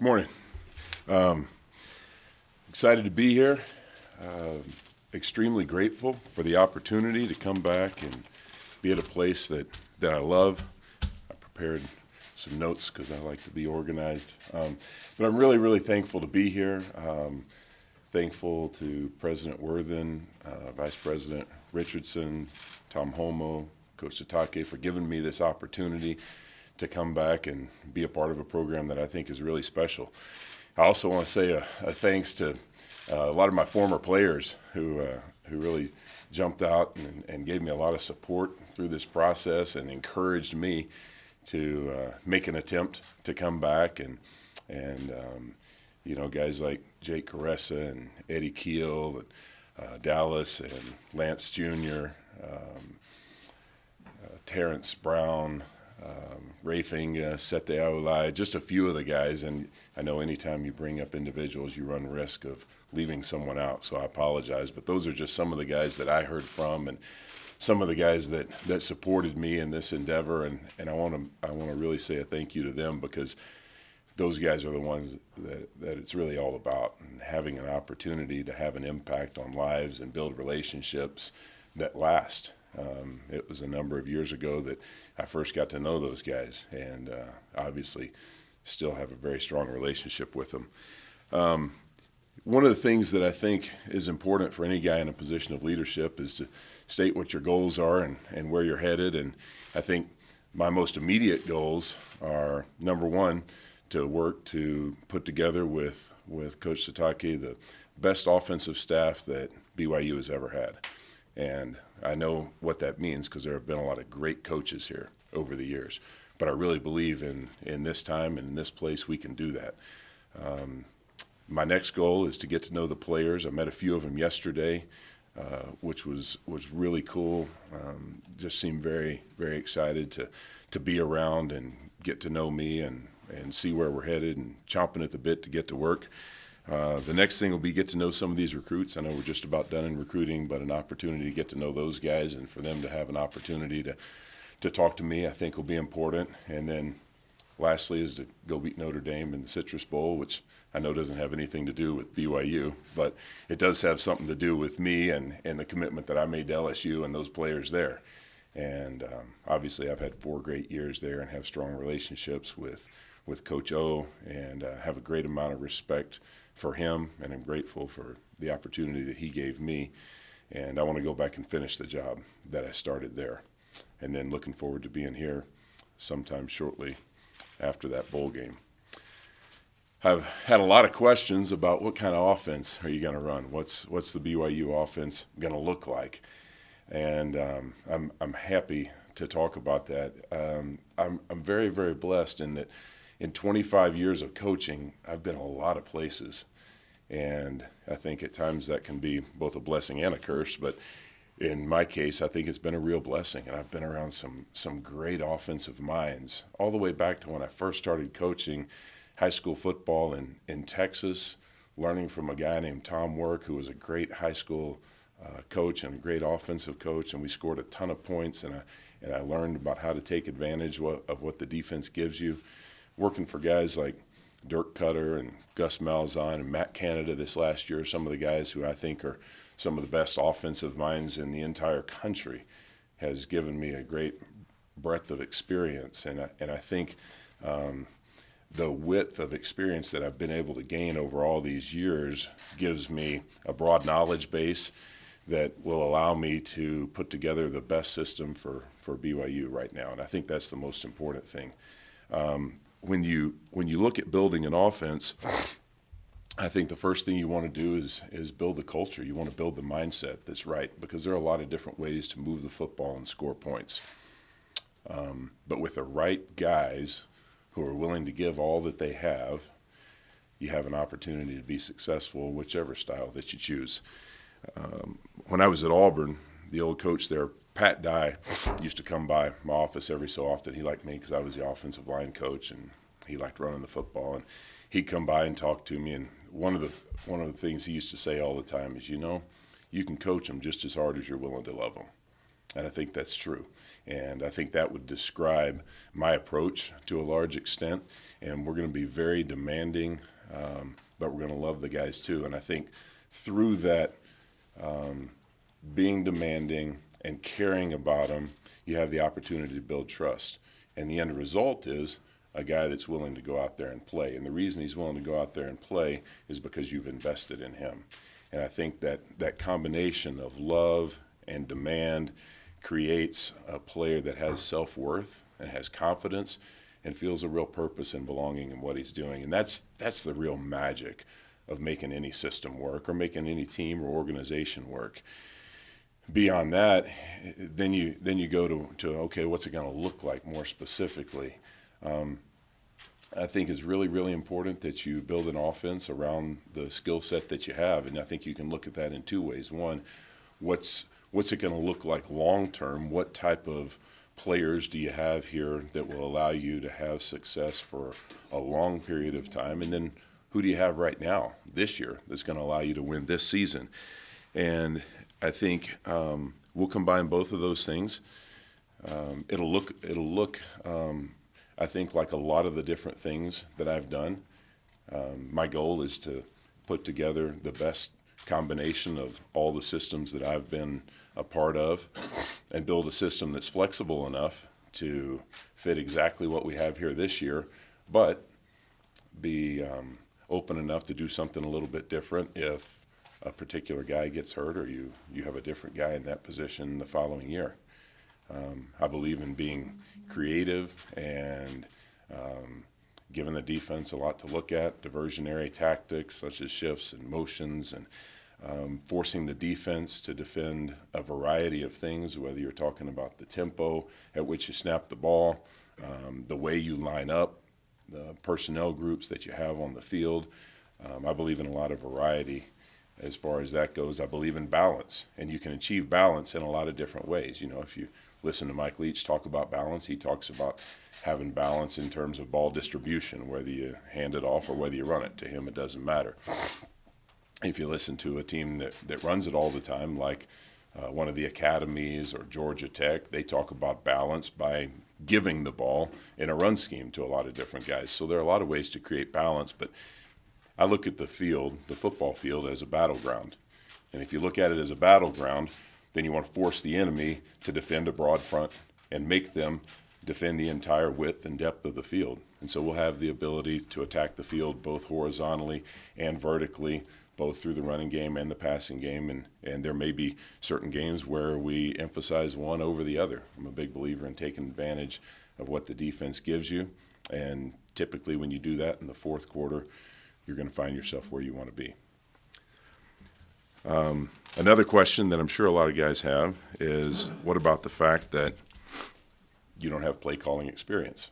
Morning. Excited to be here. Extremely grateful for the opportunity to come back and be at a place that I love. I prepared some notes because I like to be organized. But I'm really, really thankful to be here. Thankful to President Worthen, Vice President Richardson, Tom Homo, Coach Sitake for giving me this opportunity to come back and be a part of a program that I think is really special. I also want to say a thanks to a lot of my former players who really jumped out and gave me a lot of support through this process and encouraged me to make an attempt to come back. And guys like Jake Caressa and Eddie Keel and Dallas and Lance Jr., Terrence Brown, Rafing, Sete Aulai, just a few of the guys. And I know anytime you bring up individuals, you run risk of leaving someone out, so I apologize. But those are just some of the guys that I heard from and some of the guys that supported me in this endeavor. And I want to really say a thank you to them, because those guys are the ones that it's really all about, and having an opportunity to have an impact on lives and build relationships that last. It was a number of years ago that I first got to know those guys, and obviously still have a very strong relationship with them. One of the things that I think is important for any guy in a position of leadership is to state what your goals are and where you're headed. And I think my most immediate goals are, number one, to work to put together with Coach Sitake the best offensive staff that BYU has ever had. And I know what that means because there have been a lot of great coaches here over the years. But I really believe in this time and in this place we can do that. My next goal is to get to know the players. I met a few of them yesterday, which was really cool. Just seemed very, very excited to be around and get to know me and see where we're headed, and chomping at the bit to get to work. The next thing will be get to know some of these recruits. I know we're just about done in recruiting, but an opportunity to get to know those guys and for them to have an opportunity to talk to me, I think will be important. And then lastly is to go beat Notre Dame in the Citrus Bowl, which I know doesn't have anything to do with BYU, but it does have something to do with me and the commitment that I made to LSU and those players there. And obviously I've had 4 great years there and have strong relationships with Coach O, and have a great amount of respect for him, and I'm grateful for the opportunity that he gave me. And I want to go back and finish the job that I started there. And then looking forward to being here sometime shortly after that bowl game. I've had a lot of questions about what kind of offense are you going to run? What's the BYU offense going to look like? And I'm happy to talk about that. I'm very, very blessed in that in 25 years of coaching, I've been a lot of places. And I think at times that can be both a blessing and a curse. But in my case, I think it's been a real blessing. And I've been around some great offensive minds all the way back to when I first started coaching high school football in Texas, learning from a guy named Tom Work, who was a great high school coach and a great offensive coach. And we scored a ton of points. And I learned about how to take advantage of what the defense gives you. Working for guys like Dirk Cutter and Gus Malzahn and Matt Canada this last year, some of the guys who I think are some of the best offensive minds in the entire country, has given me a great breadth of experience. And I think the width of experience that I've been able to gain over all these years gives me a broad knowledge base that will allow me to put together the best system for BYU right now. And I think that's the most important thing. When you look at building an offense, I think the first thing you want to do is build the culture. You want to build the mindset that's right, because there are a lot of different ways to move the football and score points. But with the right guys who are willing to give all that they have, you have an opportunity to be successful, whichever style that you choose. When I was at Auburn, the old coach there, Pat Dye, used to come by my office every so often. He liked me because I was the offensive line coach, and he liked running the football. And he'd come by and talk to me. And one of the things he used to say all the time is, you can coach them just as hard as you're willing to love them. And I think that's true. And I think that would describe my approach to a large extent. And we're going to be very demanding, but we're going to love the guys too. And I think through that, being demanding and caring about them, you have the opportunity to build trust. And the end result is a guy that's willing to go out there and play. And the reason he's willing to go out there and play is because you've invested in him. And I think that combination of love and demand creates a player that has self-worth and has confidence and feels a real purpose and belonging in what he's doing. And that's the real magic of making any system work or making any team or organization work. Beyond that, then you go to okay, what's it going to look like more specifically? I think it's really, really important that you build an offense around the skill set that you have. And I think you can look at that in two ways. One, what's it going to look like long term? What type of players do you have here that will allow you to have success for a long period of time? And then who do you have right now, this year, that's going to allow you to win this season? And I think we'll combine both of those things. It'll look I think, like a lot of the different things that I've done. My goal is to put together the best combination of all the systems that I've been a part of and build a system that's flexible enough to fit exactly what we have here this year, but be open enough to do something a little bit different if a particular guy gets hurt or you have a different guy in that position the following year. I believe in being creative and giving the defense a lot to look at, diversionary tactics such as shifts and motions, and forcing the defense to defend a variety of things, whether you're talking about the tempo at which you snap the ball, the way you line up, the personnel groups that you have on the field. I believe in a lot of variety. As far as that goes, I believe in balance, and you can achieve balance in a lot of different ways. You know, if you listen to Mike Leach talk about balance, he talks about having balance in terms of ball distribution, whether you hand it off or whether you run it. To him, it doesn't matter. If you listen to a team that runs it all the time, like one of the academies or Georgia Tech, they talk about balance by giving the ball in a run scheme to a lot of different guys. So there are a lot of ways to create balance, but I look at the field, the football field, as a battleground. And if you look at it as a battleground, then you want to force the enemy to defend a broad front and make them defend the entire width and depth of the field. And so we'll have the ability to attack the field both horizontally and vertically, both through the running game and the passing game. And there may be certain games where we emphasize one over the other. I'm a big believer in taking advantage of what the defense gives you. And typically when you do that in the fourth quarter, you're going to find yourself where you want to be. Another question that I'm sure a lot of guys have is, what about the fact that you don't have play calling experience?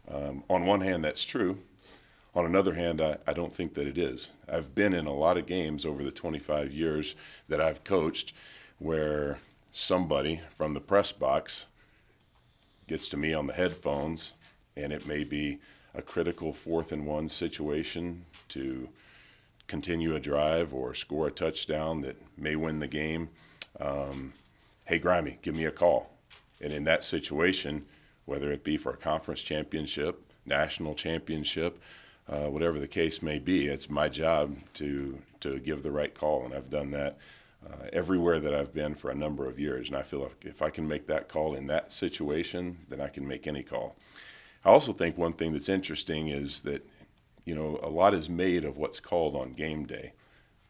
On one hand, that's true. On another hand, I don't think that it is. I've been in a lot of games over the 25 years that I've coached where somebody from the press box gets to me on the headphones, and it may be a critical 4th and 1 situation to continue a drive or score a touchdown that may win the game. Hey, Grimey, give me a call. And in that situation, whether it be for a conference championship, national championship, whatever the case may be, it's my job to give the right call. And I've done that everywhere that I've been for a number of years. And I feel if I can make that call in that situation, then I can make any call. I also think one thing that's interesting is that, you know, a lot is made of what's called on game day.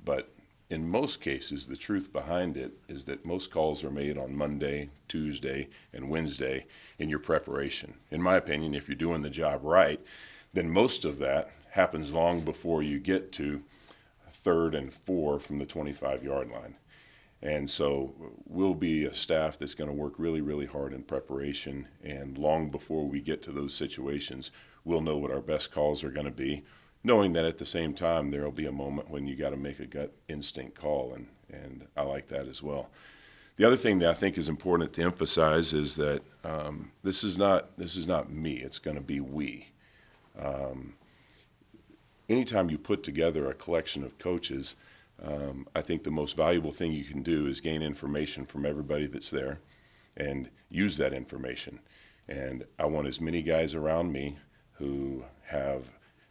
But in most cases, the truth behind it is that most calls are made on Monday, Tuesday, and Wednesday in your preparation. In my opinion, if you're doing the job right, then most of that happens long before you get to 3rd and 4 from the 25-yard line. And so we'll be a staff that's going to work really, really hard in preparation. And long before we get to those situations, we'll know what our best calls are going to be, knowing that at the same time there will be a moment when you got to make a gut instinct call, and I like that as well. The other thing that I think is important to emphasize is that this is not me. It's going to be we. Anytime you put together a collection of coaches, I think the most valuable thing you can do is gain information from everybody that's there and use that information. And I want as many guys around me who have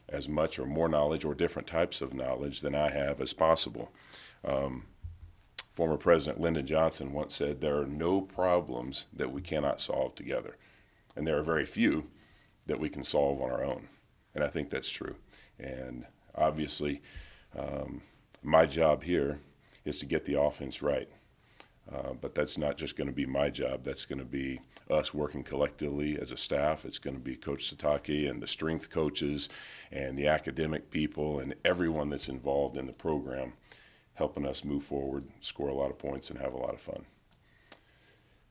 as much or more knowledge or different types of knowledge than I have as possible. Former President Lyndon Johnson once said, there are no problems that we cannot solve together. And there are very few that we can solve on our own. And I think that's true. And obviously, my job here is to get the offense right. But that's not just going to be my job. That's going to be us working collectively as a staff. It's going to be Coach Satake and the strength coaches and the academic people and everyone that's involved in the program, helping us move forward, score a lot of points, and have a lot of fun.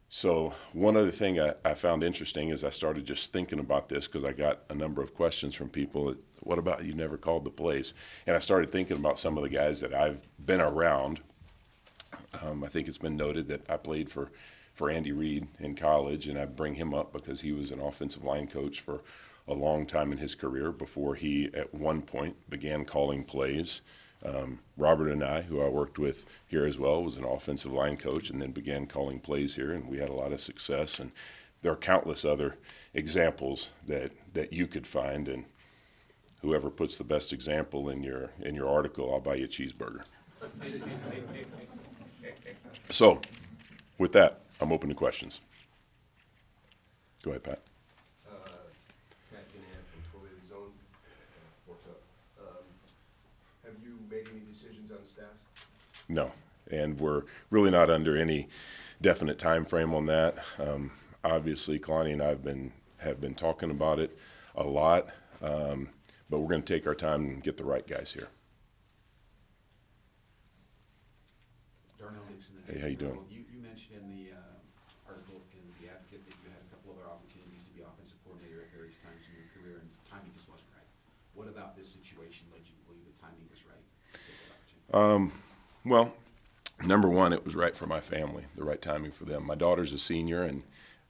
So one other thing I found interesting is I started just thinking about this because I got a number of questions from people. What about you never called the plays? And I started thinking about some of the guys that I've been around. I think it's been noted that I played for Andy Reid in college, and I bring him up because he was an offensive line coach for a long time in his career before he, at one point, began calling plays. Robert and I, who I worked with here as well, was an offensive line coach and then began calling plays here, and we had a lot of success. And there are countless other examples that you could find, and whoever puts the best example in your article, I'll buy you a cheeseburger. So, with that, I'm open to questions. Go ahead, Pat. Pat Kinahan from Twilio Zone. What's up? Have you made any decisions on the staff? No, and we're really not under any definite time frame on that. Obviously, Kalani and I have been talking about it a lot, but we're going to take our time and get the right guys here. Hey, how you doing? You mentioned in the article in The Advocate that you had a couple other opportunities to be offensive coordinator at various times in your career, and timing just wasn't right. What about this situation led you to believe the timing was right to take that opportunity? Well, number one, it was right for my family, the right timing for them. My daughter's a senior, and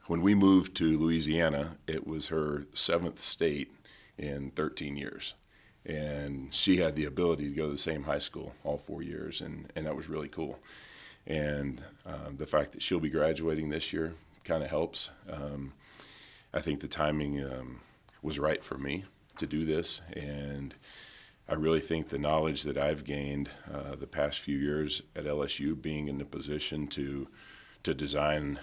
when we moved to Louisiana, it was her 7th state in 13 years. And she had the ability to go to the same high school all 4 years, and that was really cool. And the fact that she'll be graduating this year kind of helps. I think the timing was right for me to do this, and I really think the knowledge that I've gained the past few years at LSU, being in the position to design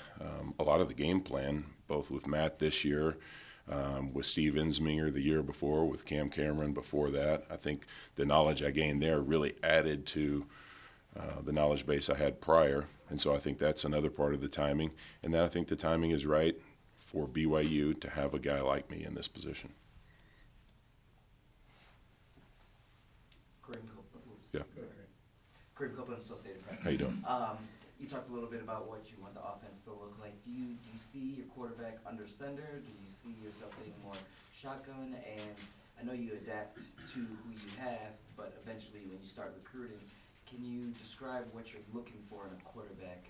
a lot of the game plan, both with Matt this year, with Steve Insminger the year before, with Cam Cameron before that, I think the knowledge I gained there really added to the knowledge base I had prior, and so I think that's another part of the timing. And then I think the timing is right for BYU to have a guy like me in this position. Yeah. Kareem Copeland, Associated Press. How you doing? You talked a little bit about what you want the offense to look like. Do you see your quarterback under center? Do you see yourself being more shotgun? And I know you adapt to who you have, but eventually when you start recruiting, can you describe what you're looking for in a quarterback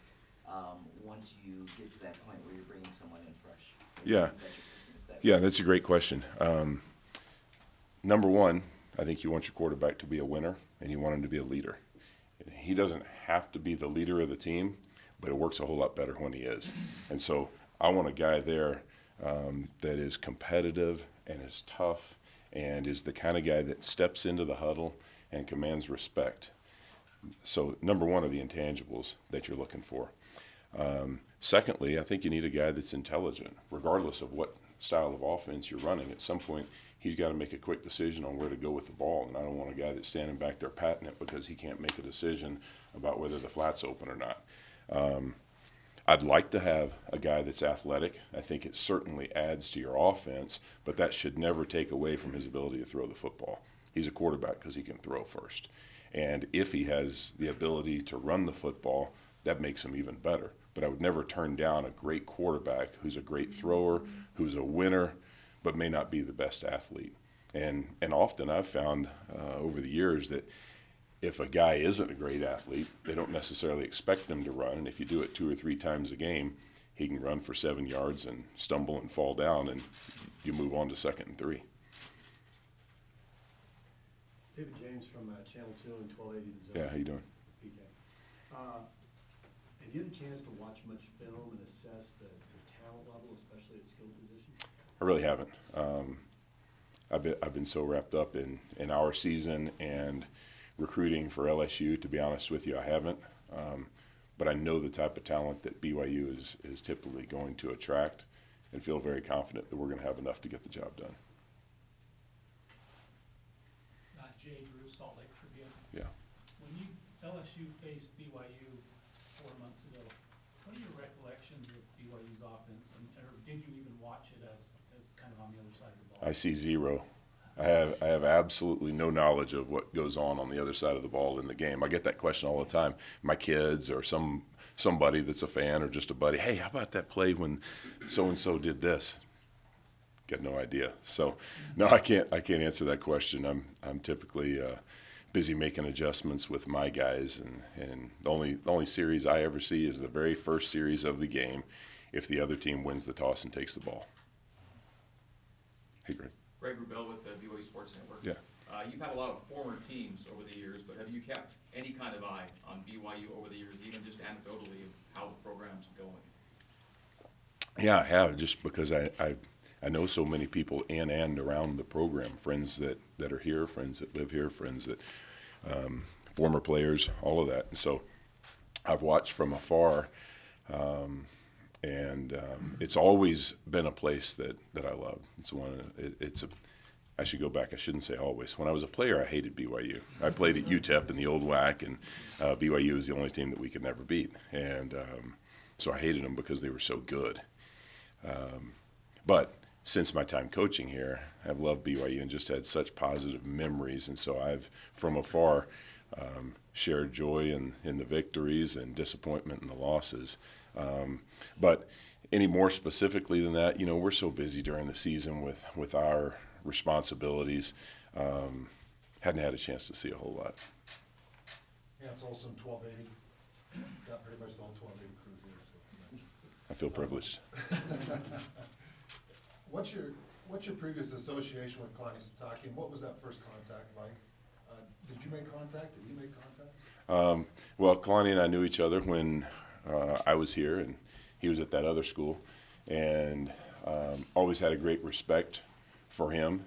once you get to that point where you're bringing someone in fresh? Yeah, that's a great question. Number one, I think you want your quarterback to be a winner, and you want him to be a leader. He doesn't have to be the leader of the team, but it works a whole lot better when he is. And so I want a guy there that is competitive and is tough and is the kind of guy that steps into the huddle and commands respect. So number one are the intangibles that you're looking for. Secondly, I think you need a guy that's intelligent, regardless of what style of offense you're running. At some point, he's got to make a quick decision on where to go with the ball, and I don't want a guy that's standing back there patting it because he can't make a decision about whether the flat's open or not. I'd like to have a guy that's athletic. I think it certainly adds to your offense, but that should never take away from his ability to throw the football. He's a quarterback because he can throw first. And if he has the ability to run the football, that makes him even better. But I would never turn down a great quarterback who's a great thrower, who's a winner, but may not be the best athlete. And often I've found over the years that if a guy isn't a great athlete, they don't necessarily expect him to run. And if you do it 2 or 3 times a game, he can run for 7 yards and stumble and fall down, and you move on to 2nd and 3. David James from Channel 2 and 1280 The Zone. Yeah, how you doing? PK. Have you had a chance to watch much film and assess the talent level, especially at skill positions? I really haven't. I've been so wrapped up in our season and recruiting for LSU. To be honest with you, I haven't. But I know the type of talent that BYU is typically going to attract, and feel very confident that we're going to have enough to get the job done. Jay Drew, Salt Lake Tribune. Yeah. When LSU faced BYU 4 months ago, what are your recollections of BYU's offense, or did you even watch it as kind of on the other side of the ball? I see zero. I have absolutely no knowledge of what goes on the other side of the ball in the game. I get that question all the time. My kids or somebody that's a fan or just a buddy, hey, how about that play when so-and-so did this? Got no idea. So, no, I can't answer that question. I'm typically busy making adjustments with my guys, and the only series I ever see is the very first series of the game if the other team wins the toss and takes the ball. Hey, Greg. Greg Rubel with the BYU Sports Network. Yeah. You've had a lot of former teams over the years, but have you kept any kind of eye on BYU over the years, even just anecdotally, of how the program's going? Yeah, I have, just because I know so many people in and around the program, friends that are here, friends that live here, friends that former players, all of that. And so I've watched from afar, and it's always been a place that I love. I should go back. I shouldn't say always. When I was a player, I hated BYU. I played at UTEP in the old WAC, and BYU was the only team that we could never beat. And so I hated them because they were so good. But since my time coaching here, I've loved BYU and just had such positive memories. And so I've, from afar, shared joy in the victories and disappointment in the losses. But any more specifically than that, we're so busy during the season with our responsibilities. Hadn't had a chance to see a whole lot. Yeah, it's Olson, 1280. Got pretty much the whole 1280 crew here. So. I feel privileged. What's your previous association with Kalani Sitake, and what was that first contact like? Did you make contact? Did he make contact? Well, Kalani and I knew each other when I was here and he was at that other school, and always had a great respect for him.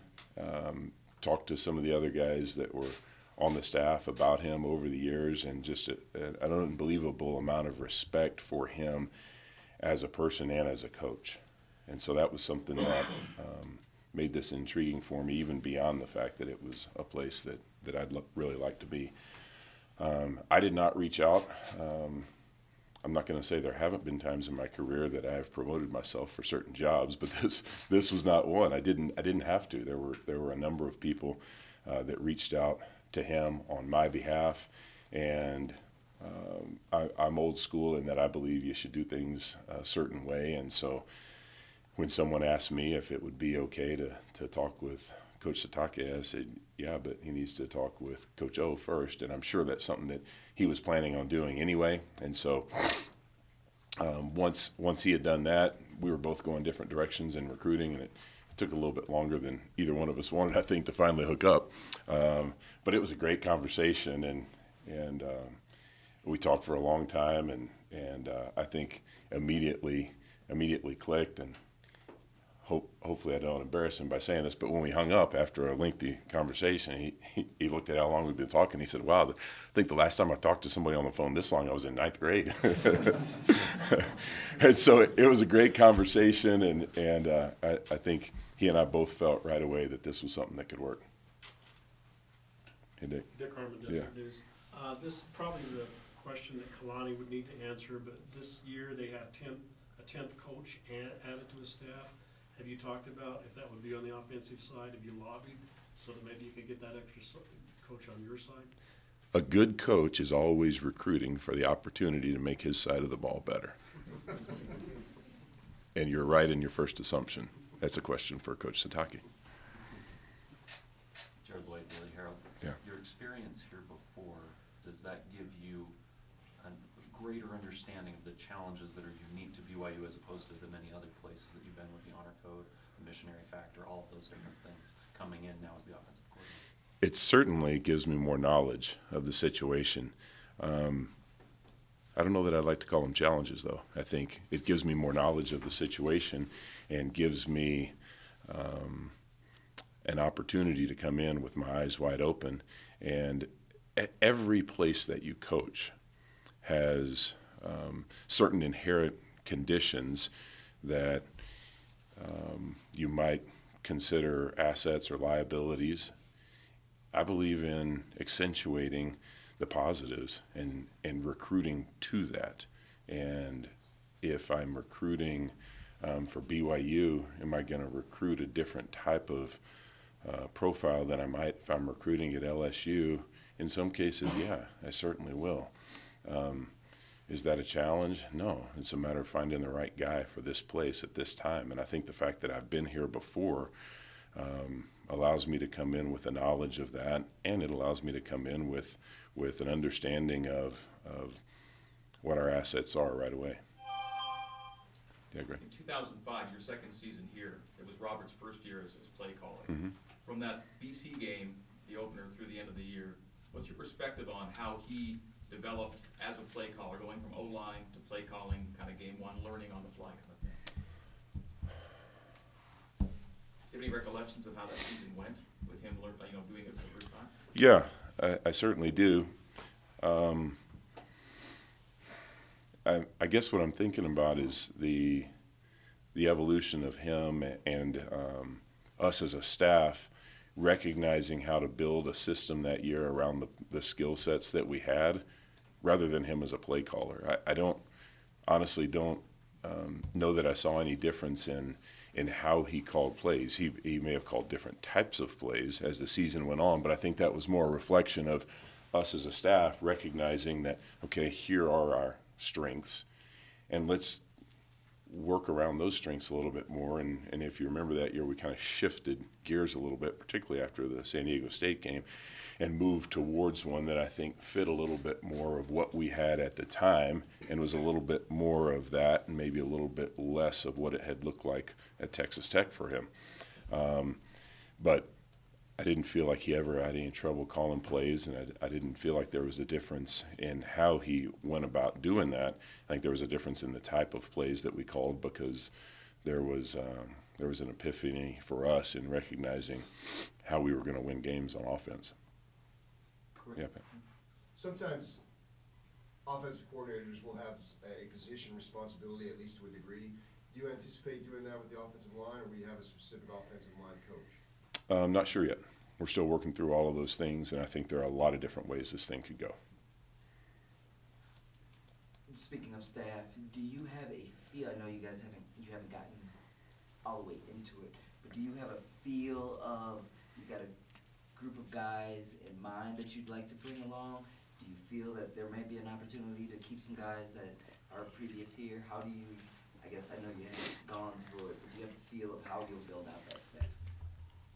Talked to some of the other guys that were on the staff about him over the years, and just an unbelievable amount of respect for him as a person and as a coach. And so that was something that made this intriguing for me, even beyond the fact that it was a place that I'd really like to be. I did not reach out. I'm not going to say there haven't been times in my career that I've promoted myself for certain jobs, but this was not one. I didn't have to. There were a number of people that reached out to him on my behalf, and I'm old school in that I believe you should do things a certain way. And so when someone asked me if it would be okay to talk with Coach Sitake, I said, yeah, but he needs to talk with Coach O first. And I'm sure that's something that he was planning on doing anyway. And so once he had done that, we were both going different directions in recruiting, and it took a little bit longer than either one of us wanted, I think, to finally hook up. But it was a great conversation, and we talked for a long time, and I think immediately clicked. And hopefully I don't embarrass him by saying this, but when we hung up after a lengthy conversation, he looked at how long we'd been talking. He said, wow, I think the last time I talked to somebody on the phone this long, I was in 9th grade. And so it was a great conversation, and I think he and I both felt right away that this was something that could work. Hey, Dick. Dick Harmon, Yeah. Desert News. This is probably the question that Kalani would need to answer, but this year they have a 10th coach added to his staff. Have you talked about if that would be on the offensive side? Have you lobbied so that maybe you could get that extra coach on your side? A good coach is always recruiting for the opportunity to make his side of the ball better. And you're right in your first assumption. That's a question for Coach Sitake. Jared Lloyd, Daily Herald. Yeah. Your experience here before, does that give you a greater understanding of the challenges that are unique to BYU as opposed to the many other places that you've been with the honor code, the missionary factor, all of those different things coming in now as the offensive coordinator? It certainly gives me more knowledge of the situation. I don't know that I'd like to call them challenges, though. I think it gives me more knowledge of the situation and gives me an opportunity to come in with my eyes wide open. And every place that you coach has certain inherent conditions that you might consider assets or liabilities. I believe in accentuating the positives and recruiting to that. And if I'm recruiting for BYU, am I going to recruit a different type of profile than I might if I'm recruiting at LSU? In some cases, yeah, I certainly will. Is that a challenge? No. It's a matter of finding the right guy for this place at this time. And I think the fact that I've been here before allows me to come in with a knowledge of that, and it allows me to come in with an understanding of what our assets are right away. Yeah, great. In 2005, your second season here, it was Robert's first year as play caller. Mm-hmm. From that BC game, the opener through the end of the year, what's your perspective on how he developed as a play caller, going from O-line to play calling, kind of game one, learning on the fly kind of thing? Do you have any recollections of how that season went with him, doing it for the first time? Yeah, I certainly do. I guess what I'm thinking about is the evolution of him and us as a staff recognizing how to build a system that year around the skill sets that we had, rather than him as a play caller. I honestly don't know that I saw any difference in how he called plays. He may have called different types of plays as the season went on, but I think that was more a reflection of us as a staff recognizing that, okay, here are our strengths, and let's work around those strengths a little bit more. And if you remember that year, we kind of shifted gears a little bit, particularly after the San Diego State game, and moved towards one that I think fit a little bit more of what we had at the time, and was a little bit more of that and maybe a little bit less of what it had looked like at Texas Tech for him. But I didn't feel like he ever had any trouble calling plays, and I didn't feel like there was a difference in how he went about doing that. I think there was a difference in the type of plays that we called, because there was an epiphany for us in recognizing how we were going to win games on offense. Yeah. Sometimes offensive coordinators will have a position responsibility, at least to a degree. Do you anticipate doing that with the offensive line, or will you have a specific offensive line coach? I'm not sure yet. We're still working through all of those things, and I think there are a lot of different ways this thing could go. Speaking of staff, do you have a feel? I know you guys haven't gotten all the way into it, but do you have a feel of, you got a group of guys in mind that you'd like to bring along? Do you feel that there may be an opportunity to keep some guys that are previous here? How do you, I guess I know you haven't gone through it, but do you have a feel of how you'll build out that staff?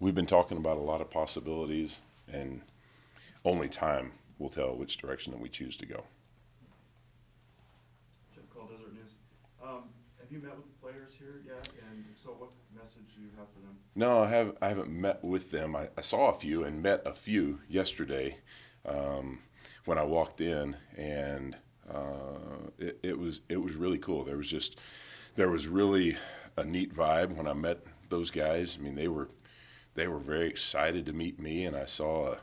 We've been talking about a lot of possibilities, and only time will tell which direction that we choose to go. Jeff Call, Desert News. Have you met with the players here yet? And if so, what message do you have for them? No, I haven't met with them. I saw a few and met a few yesterday when I walked in, and it was really cool. There was really a neat vibe when I met those guys. I mean, they were very excited to meet me, and I saw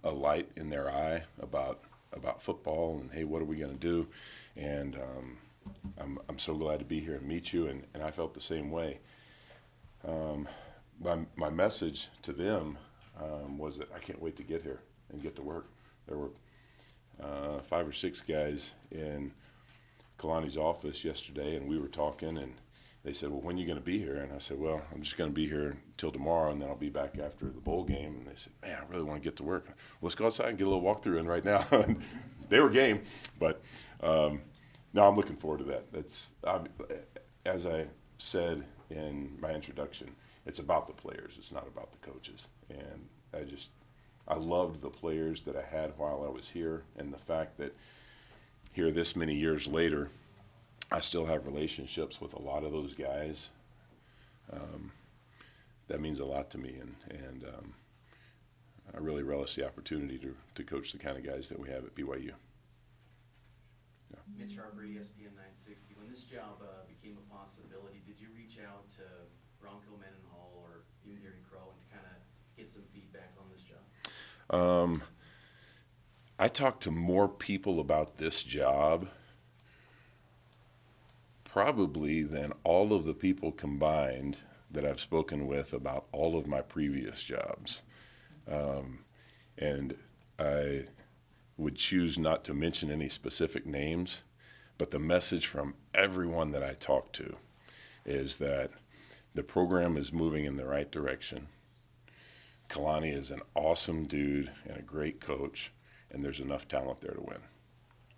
a light in their eye about football and, hey, what are we going to do? And I'm so glad to be here and meet you, and I felt the same way. My message to them was that I can't wait to get here and get to work. There were 5 or 6 guys in Kalani's office yesterday, and we were talking, and they said, well, when are you going to be here? And I said, well, I'm just going to be here until tomorrow, and then I'll be back after the bowl game. And they said, man, I really want to get to work. Well, let's go outside and get a little walkthrough in right now. They were game, but no, I'm looking forward to that. That's, as I said in my introduction, it's about the players. It's not about the coaches. And I loved the players that I had while I was here, and the fact that here this many years later, I still have relationships with a lot of those guys. That means a lot to me, and I really relish the opportunity to coach the kind of guys that we have at BYU. Yeah. Mitch Harper, ESPN 960. When this job became a possibility, did you reach out to Bronco Mendenhall or even Gary Crow and kind of get some feedback on this job? I talked to more people about this job probably than all of the people combined that I've spoken with about all of my previous jobs. And I would choose not to mention any specific names, but the message from everyone that I talked to is that the program is moving in the right direction. Kalani is an awesome dude and a great coach, and there's enough talent there to win.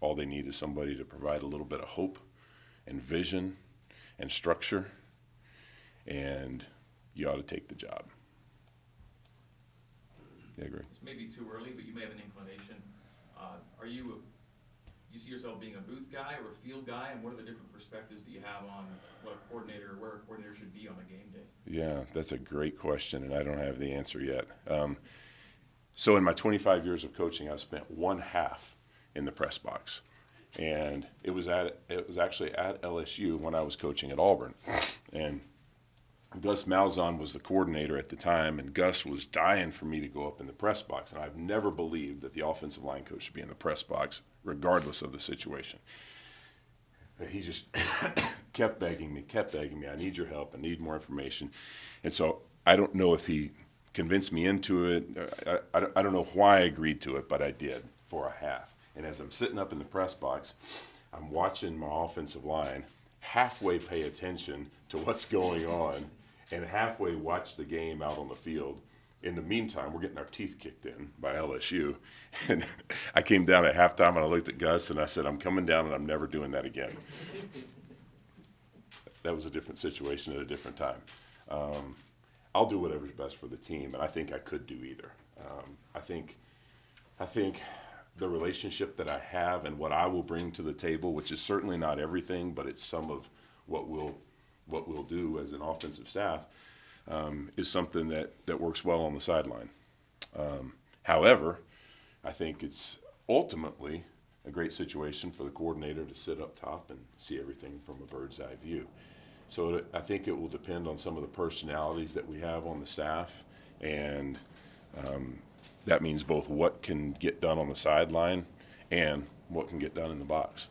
All they need is somebody to provide a little bit of hope and vision and structure, and you ought to take the job. Yeah, I agree. It's maybe too early, but you may have an inclination. You see yourself being a booth guy or a field guy, and what are the different perspectives that you have on what a coordinator, where a coordinator should be on a game day? Yeah, that's a great question, and I don't have the answer yet. So in my 25 years of coaching, I've spent one half in the press box, and it was actually at LSU when I was coaching at Auburn, and Gus Malzahn was the coordinator at the time, and Gus was dying for me to go up in the press box, and I've never believed that the offensive line coach should be in the press box, regardless of the situation. And he just kept begging me, I need your help, I need more information. And so I don't know if he convinced me into it. I don't know why I agreed to it, but I did for a half. And as I'm sitting up in the press box, I'm watching my offensive line halfway pay attention to what's going on and halfway watch the game out on the field. In the meantime, we're getting our teeth kicked in by LSU. And I came down at halftime and I looked at Gus and I said, I'm coming down and I'm never doing that again. That was a different situation at a different time. I'll do whatever's best for the team, and I think I could do either. I think the relationship that I have and what I will bring to the table, which is certainly not everything, but it's some of what we'll do as an offensive staff, is something that works well on the sideline. However, I think it's ultimately a great situation for the coordinator to sit up top and see everything from a bird's eye view. So I think it will depend on some of the personalities that we have on the staff, and that means both what can get done on the sideline and what can get done in the box.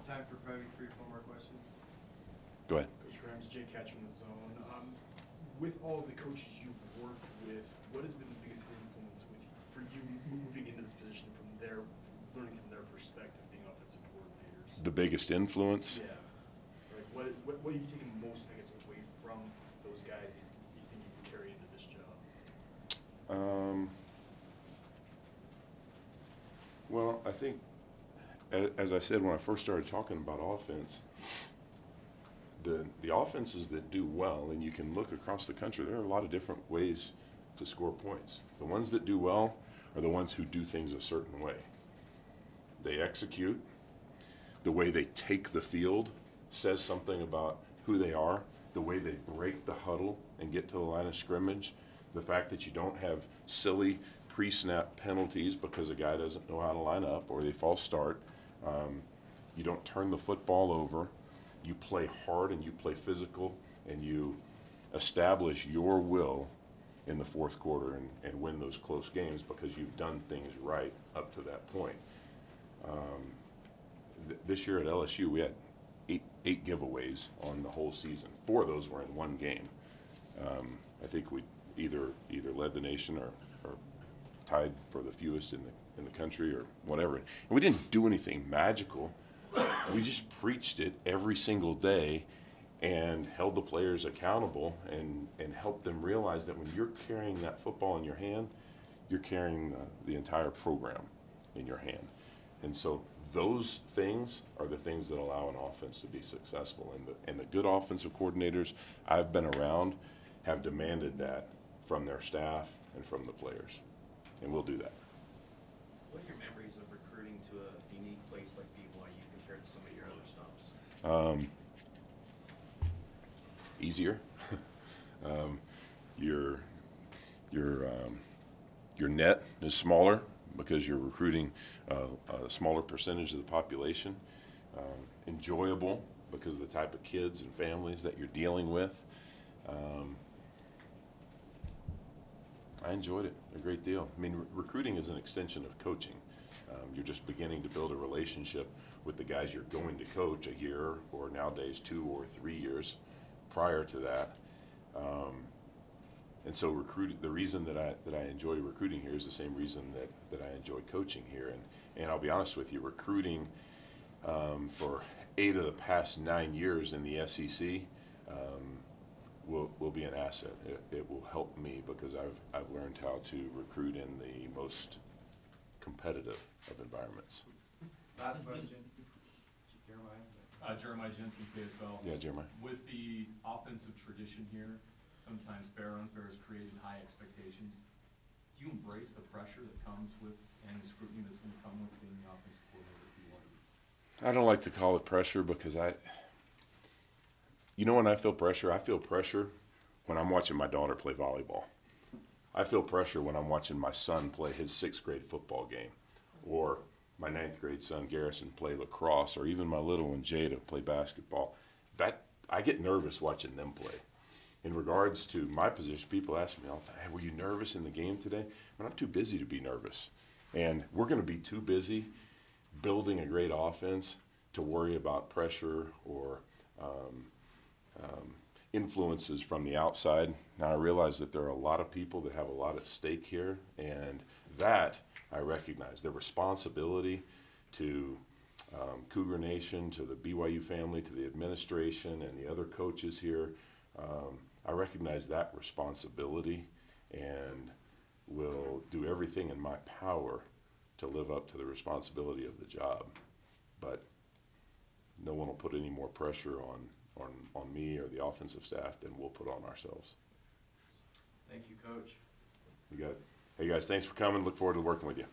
Time for probably 3 or 4 more questions. Go ahead. Coach Grimes, Jay Catch from the Zone. With all of the coaches you've worked with, what has been the biggest influence for you moving into this position from learning from their perspective, being offensive coordinators? The biggest influence? Yeah. Like what are you taking most, I guess, away from those guys that you think you can carry into this job? Well, I think, as I said when I first started talking about offense, the offenses that do well, and you can look across the country, there are a lot of different ways to score points. The ones that do well are the ones who do things a certain way. They execute. The way they take the field says something about who they are. The way they break the huddle and get to the line of scrimmage. The fact that you don't have silly pre-snap penalties because a guy doesn't know how to line up or they false start. You don't turn the football over. You play hard and you play physical and you establish your will in the fourth quarter and win those close games because you've done things right up to that point. This year at LSU, we had eight giveaways on the whole season. 4 of those were in one game. I think we either led the nation or tied for the fewest in the country or whatever. And we didn't do anything magical. We just preached it every single day and held the players accountable and helped them realize that when you're carrying that football in your hand, you're carrying the entire program in your hand. And so those things are the things that allow an offense to be successful. And the good offensive coordinators I've been around have demanded that from their staff and from the players. And we'll do that. What are your memories of recruiting to a unique place like BYU compared to some of your other stops? Easier. You're your net is smaller because you're recruiting a smaller percentage of the population. Enjoyable because of the type of kids and families that you're dealing with. I enjoyed it a great deal. I mean, recruiting is an extension of coaching. You're just beginning to build a relationship with the guys you're going to coach a year, or nowadays 2 or 3 years prior to that. And so the reason that I enjoy recruiting here is the same reason that I enjoy coaching here. And I'll be honest with you, recruiting for 8 of the past 9 years in the SEC will be an asset. It will help me because I've learned how to recruit in the most competitive of environments. Last question. Jeremiah Jensen, KSL. Yeah, Jeremiah. With the offensive tradition here, sometimes fair or unfair has created high expectations. Do you embrace the pressure that comes with and the scrutiny that's going to come with being the offensive coordinator at BYU? I don't like to call it pressure because you know when I feel pressure? I feel pressure when I'm watching my daughter play volleyball. I feel pressure when I'm watching my son play his 6th grade football game, or my 9th grade son Garrison play lacrosse, or even my little one Jada play basketball. That I get nervous watching them play. In regards to my position, people ask me all the time, hey, were you nervous in the game today? I'm too busy to be nervous. And we're going to be too busy building a great offense to worry about pressure or influences from the outside. Now I realize that there are a lot of people that have a lot at stake here, and that I recognize. The responsibility to Cougar Nation, to the BYU family, to the administration and the other coaches here, I recognize that responsibility and will do everything in my power to live up to the responsibility of the job. But no one will put any more pressure on me or the offensive staff than we'll put on ourselves. Thank you, Coach. You got it. Hey guys, thanks for coming. Look forward to working with you.